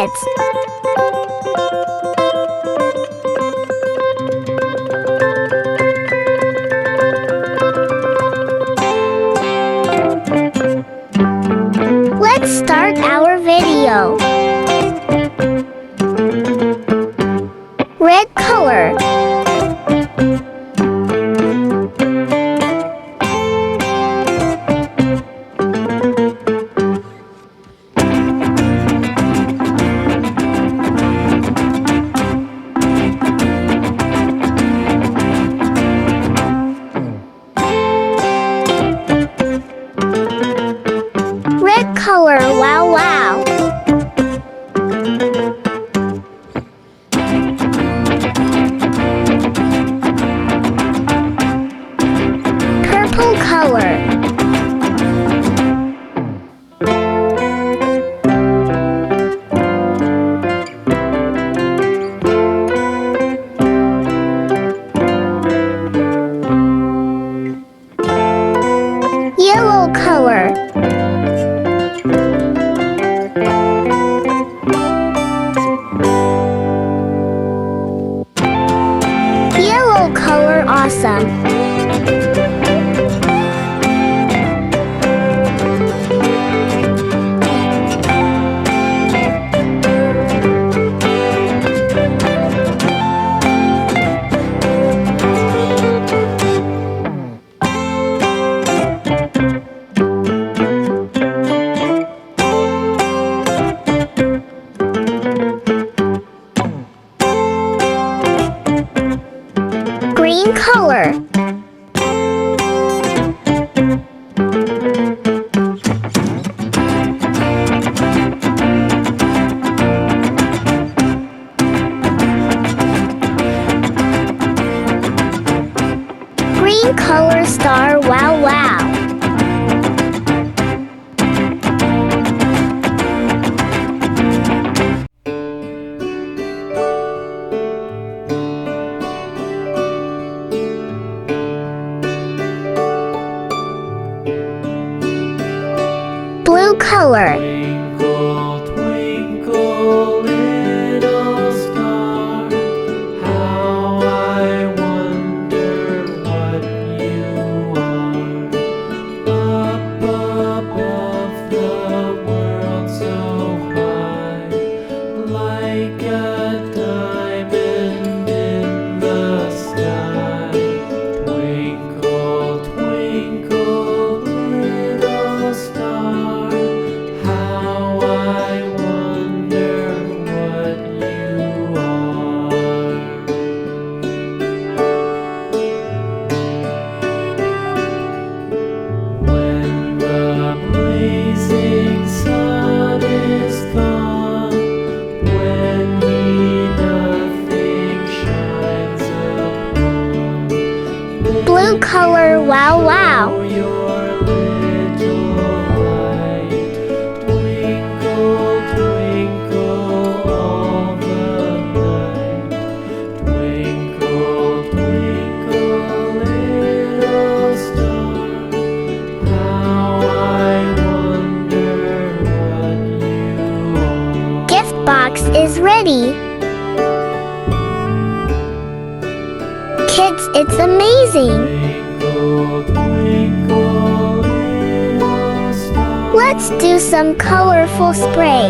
kids. Let's start our video. Red color. Red color, wow wow. Purple color. Yellow color. Yellow color, awesome. Green color. Green color, star, wow wow. Blue color. Twinkle, twinkle, little star, how I wonder what you are. Up above the world so high, like a diamond in the sky. Twinkle, twinkle, little star, how I wonder what you are. When the blazing sun is gone, when he nothing shines upon, Blue color, wow wow. your little light, twinkle, twinkle all the night. Twinkle, twinkle, little star, how I wonder what you are. Gift box is ready. Kids, it's amazing. Twinkle, twinkle, little star, Let's do some colorful spray.